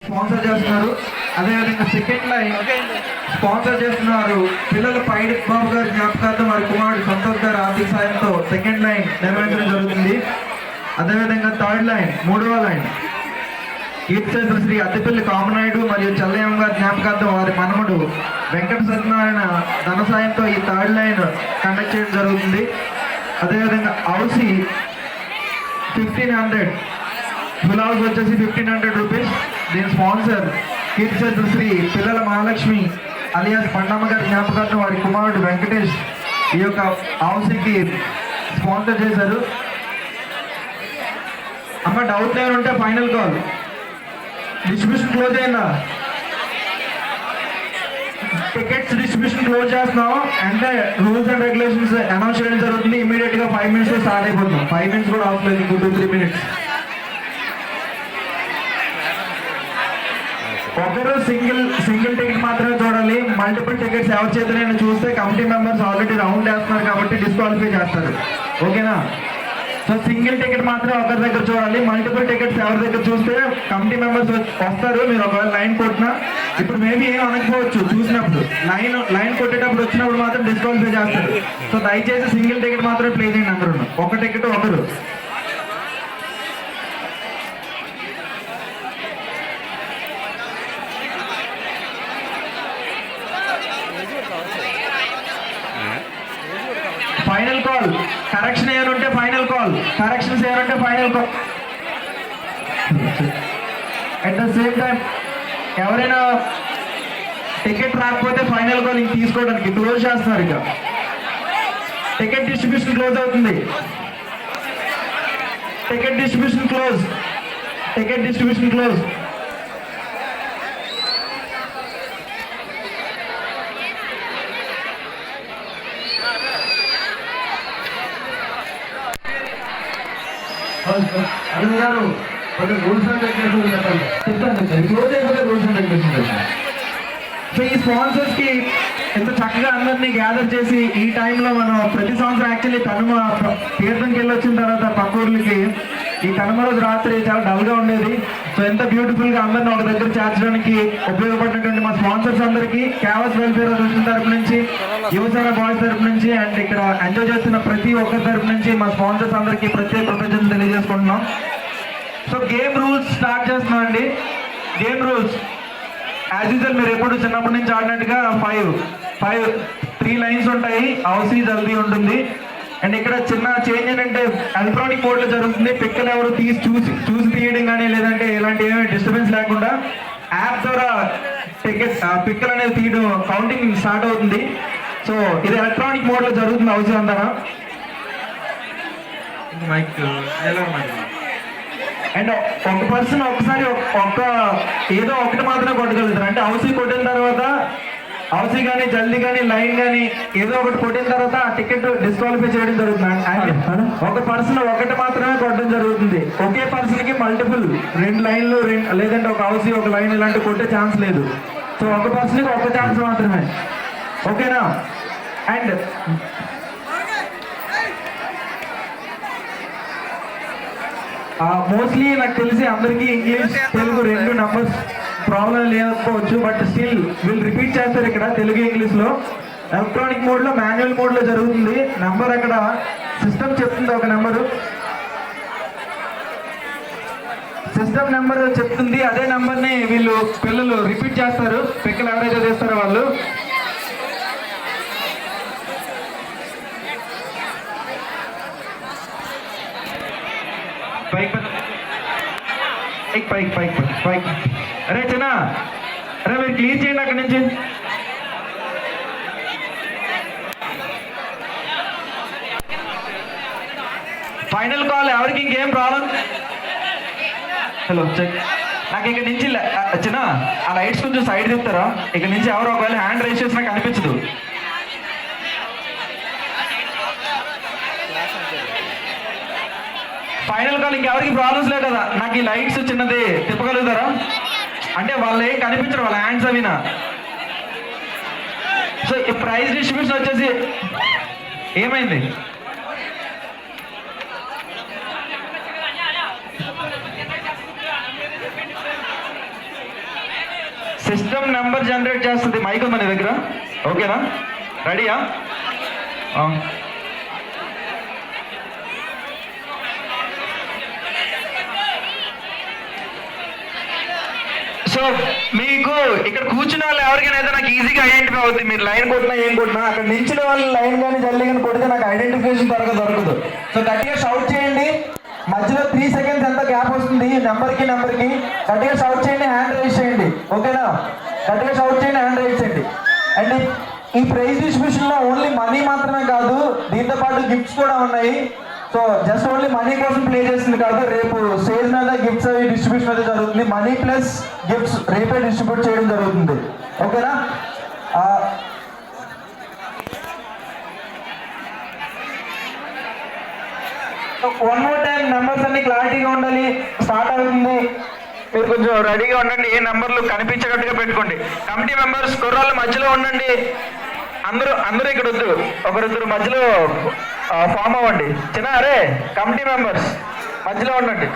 Sponsor చేస్తున్నారు. అదేవిధంగా second line sponsor చేస్తున్నారు పిల్లల పైడి బాబు గారి జ్ఞాపకార్థం వారి కుమారుడు సంతోష్ గారి ఆర్థిక సాయంతో సెకండ్ లైన్ నిర్వహించడం జరుగుతుంది. అదేవిధంగా థర్డ్ లైన్ మూడవ లైన్ కీర్తిశేషులు శ్రీ అద్దెపల్లి కామనాయుడు మరియు చల్లయ్య గారి జ్ఞాపకార్థం వారి మనముడు వెంకట సత్యనారాయణ ధన సాయంతో ఈ థర్డ్ లైన్ కండక్ట్ చేయడం జరుగుతుంది. అదేవిధంగా హౌసీ 1500 ఫుల్ హౌస్ వచ్చేసి 1500 రూపీస్. దీని స్పాన్సర్ కీర్తిశేషులు శ్రీ పిల్లల మహాలక్ష్మి అలియాస్ పండమ్మ గారి జ్ఞాపకార్థం వారి కుమారుడు వెంకటేష్ ఈ యొక్క హౌసీకి స్పాన్సర్ చేశారు. అమ్మ డౌట్ లేని ఉంటే ఫైనల్ కాల్. డిస్ట్రిబ్యూషన్ క్లోజ్ అయిందా? టికెట్స్ డిస్ట్రిబ్యూషన్ క్లోజ్ చేస్తున్నాం అంటే రూల్స్ అండ్ రెగ్యులేషన్స్ అనౌన్స్ చేయడం జరుగుతుంది. ఇమీడియట్ గా 5 minutes లో స్టార్ట్ అయిపోతున్నాం. 5 minutes కూడా అవసరం, 2-3 minutes. ఒకరు సింగిల్ టికెట్ మాత్రమే చూడాలి. మల్టిపుల్ టికెట్స్ ఎవరి చేతులైనా చూస్తే కమిటీ మెంబర్స్ ఆల్రెడీ రౌండ్ వేస్తున్నారు కాబట్టి డిస్క్వాలిఫై చేస్తారు. ఓకేనా? సో సింగిల్ టికెట్ మాత్రం ఒకరి దగ్గర చూడాలి. మల్టిపుల్ టికెట్స్ ఎవరి దగ్గర చూస్తే కమిటీ మెంబర్స్ వస్తారు. మీరు ఒకవేళ లైన్ కొట్టినా ఇప్పుడు మేబీ ఏం అనకపోవచ్చు, చూసినప్పుడు లైన్ కొట్టేటప్పుడు వచ్చినప్పుడు మాత్రం డిస్క్వాలిఫై చేస్తారు. సో దయచేసి సింగిల్ టికెట్ మాత్రం ప్లే చేయండి. అందరూ ఒక టికెట్ ఒకరు. Final call. కరెక్షన్ ఏమంటే ఫైనల్ కాల్. కరెక్షన్స్ ఏమంటే final call. At the same time ఎవరైనా టికెట్ రాకపోతే ఫైనల్ కాల్ ఇంక తీసుకోవడానికి క్లోజ్ చేస్తున్నారు. ఇక టికెట్ డిస్ట్రిబ్యూషన్ క్లోజ్ అవుతుంది. Ticket distribution close. Ticket distribution close. Arun గారు కొన్ని రూల్స్ అండ్ రెగ్యులేషన్స్ చెప్పండి. చెప్తాను క్లోజ్ అయిపోతే రూల్స్ అండ్ రెగ్యులేషన్స్. సో ఈ స్పాన్సర్స్ కి ఎంత చక్కగా అందరినీ గ్యాదర్ చేసి ఈ టైంలో మనం ప్రతి సంవత్సరం యాక్చువల్లీ కనుమ తీర్థంకి వెళ్ళి వచ్చిన తర్వాత పక్క ఊర్లకి ఈ కనుమ రోజు రాత్రి చాలా డల్ గా ఉండేది. సో ఎంత బ్యూటిఫుల్ గా అందరిని ఒక దగ్గర చేర్చడానికి ఉపయోగపడినటువంటి మా స్పాన్సర్స్ అందరికీ క్యావస్ వెల్ఫేర్ అసోసియేషన్ తరపు నుంచి, యువసేన బాయ్స్ తరపు నుంచి అండ్ ఇక్కడ ఎంజాయ్ చేస్తున్న ప్రతి ఒక్కరి తరపు నుంచి మా స్పాన్సర్స్ అందరికీ ప్రత్యేక కృతజ్ఞతలు తెలియజేసుకుంటున్నాం. సో గేమ్ రూల్స్ స్టార్ట్ చేస్తున్నాం అండి. గేమ్ రూల్స్ యాజ్ యూజువల్ మీరు ఎప్పుడు చిన్నప్పటి నుంచి ఆడినట్టుగా 3 లైన్స్ ఉంటాయి. హౌసీ జల్దీ ఉంటుంది. అండ్ ఇక్కడ చిన్న చేంజ్ ఏంటంటే ఎలక్ట్రానిక్ మోడ్ లో జరుగుతుంది. పిక్కలు ఎవరు చూసి తీయడం కానీ లేదంటే ఇలాంటి ఏమీ డిస్టర్బెన్స్ లేకుండా యాప్ ద్వారా టికెట్స్ పిక్కలు అనేది తీయడం కౌంటింగ్ స్టార్ట్ అవుతుంది. సో ఇది ఎలక్ట్రానిక్ మోడ్ లో జరుగుతుంది. హౌసీ అంతా మైక్ ఎలా అండ్ ఒక పర్సన్ ఒకసారి ఏదో ఒకటి మాత్రమే కొట్టగలుగుతారు. అంటే హౌసీ కొట్టిన తర్వాత హౌసీ కానీ జల్దీ కానీ లైన్ కానీ ఏదో ఒకటి కొట్టిన తర్వాత ఆ టికెట్ డిస్క్వాలిఫై చేయడం జరుగుతుంది. ఒక పర్సన్ ఒకటి మాత్రమే కొట్టడం జరుగుతుంది. ఒకే పర్సన్ కి మల్టిపుల్ 2 లైన్లు లేదంటే ఒక హౌసీ ఒక లైన్ ఇలాంటి కొట్టే ఛాన్స్ లేదు. సో ఒక పర్సన్ కి ఒక ఛాన్స్ మాత్రమే. ఓకేనా? అండ్ మోస్ట్లీ నాకు తెలిసి అందరికీ ఇంగ్లీష్ తెలుగు 2 నంబర్స్ ప్రాబ్లం లేకపోవచ్చు. బట్ స్టిల్ వీళ్ళు రిపీట్ చేస్తారు ఇక్కడ తెలుగు ఇంగ్లీష్ లో. ఎలక్ట్రానిక్ మోడ్ లో మాన్యువల్ మోడ్ లో జరుగుతుంది. నంబర్ అక్కడ సిస్టమ్ చెప్తుంది. ఒక నెంబరు సిస్టమ్ నెంబర్ చెప్తుంది. అదే నెంబర్ని వీళ్ళు పిల్లలు రిపీట్ చేస్తారు. పిక్కలు ఎవరైతే చేస్తారో వాళ్ళు. పైకి అరే చిన్న అరే మీరు క్లియర్ చేయండి అక్కడి నుంచి. Final call. ఎవరికి ఇంకేం ప్రాబ్లం? Hello check. నాకు ఇక్కడ నుంచి చిన్న ఆ లైట్స్ కొంచెం సైడ్ తిప్పుతారా? ఇక్కడ నుంచి ఎవరు ఒకవేళ హ్యాండ్ రైజ్ చేసి నాకు అనిపించదు. Final call. ఇంకెవరికి ప్రాబ్లమ్స్ లేదు కదా? నాకు ఈ లైట్స్ చిన్నది తిప్పగలుగుతారా? అంటే వాళ్ళు ఏం కనిపించరు, వాళ్ళ హ్యాండ్స్ అవినా. సో ఈ ప్రైజ్ డిస్ట్రిబ్యూషన్ వచ్చేసి ఏమైంది? సిస్టమ్ నెంబర్ జనరేట్ చేస్తుంది. మైక్ ఉందా నీ దగ్గర? ఓకేనా? రెడీయా? సో మీకు ఇక్కడ కూర్చున్న వాళ్ళు ఎవరికైనా అయితే నాకు ఈజీగా ఐడెంటిఫై అవుతుంది. మీరు లైన్ కొట్టినా ఏం కొట్టినా అక్కడ నిల్చున్న వాళ్ళు లైన్ కానీ జల్లి కానీ కొడితే నాకు ఐడెంటిఫికేషన్ త్వరగా దొరకదు. సో గట్టిగా షౌట్ చేయండి. మధ్యలో 3 seconds ఎంత గ్యాప్ వస్తుంది నెంబర్కి గట్టిగా షౌట్ చేయండి, హ్యాండ్ రైజ్ చేయండి. ఓకేనా? గట్టిగా షౌట్ చేయండి, హ్యాండ్ రైజ్ చేయండి. అండ్ ఈ ప్రైజ్ డిస్ట్రిబ్యూషన్ లో ఓన్లీ మనీ మాత్రమే కాదు, దీంతో పాటు గిఫ్ట్స్ కూడా ఉన్నాయి. సో జస్ట్ ఓన్లీ మనీ కోసం ప్లే చేస్తుంది కాదు, రేపు స్టేజ్ మీద గిఫ్ట్స్ అవి డిస్ట్రిబ్యూషన్ అయితే జరుగుతుంది. మనీ ప్లస్ గిఫ్ట్స్ రేపే డిస్ట్రిబ్యూట్ చేయడం జరుగుతుంది. ఓకేనా? వన్ మోర్ టైం నెంబర్స్ అన్ని క్లారిటీగా ఉండాలి. స్టార్ట్ అవుతుంది, మీరు కొంచెం రెడీగా ఉండండి. ఏ నెంబర్లు కనిపించేటట్టుగా పెట్టుకోండి. కమిటీ మెంబర్స్ కుర్రాళ్ళు మధ్యలో ఉండండి. అందరూ ఇక్కడ వద్దు, ఒకరిద్దరు మధ్యలో ఫామ్ అవ్వండి. అరే కమిటీ మెంబర్స్ మధ్యలో ఉండండి.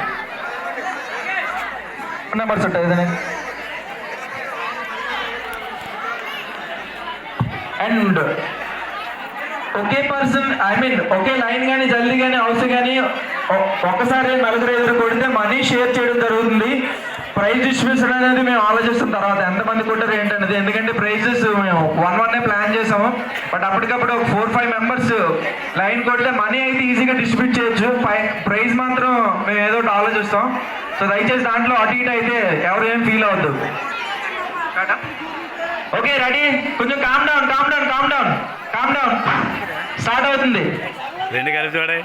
నెంబర్స్ ఉంటాయి and okay person okay line కానీ జల్దీ కానీ హౌస్ కానీ ఒక్కసారి నలుగురు ఎదురు కొడితే మనీ షేర్ చేయడం జరుగుతుంది. ప్రైజ్ డిస్ట్రిబ్యూషన్ అనేది మేము ఆలోచిస్తున్న తర్వాత ఎంతమంది కొట్టారు ఏంటనేది, ఎందుకంటే ప్రైజెస్ మేము 1-1 ప్లాన్ చేసాము. బట్ అప్పటికప్పుడు 4-5 మెంబర్స్ లైన్ కొడితే మనీ అయితే ఈజీగా డిస్ట్రిబ్యూట్ చేయొచ్చు. ప్రైజ్ మాత్రం మేము ఏదో ఒకటి ఆలోచిస్తాం. సో దయచేసి దాంట్లో అటు ఇటు అయితే ఎవరు ఏం ఫీల్ అవ్వద్దు. Okay ready? కొంచెం కామ్ డౌన్. స్టార్ట్ అవుతుంది. 2 కలిపి చూడే.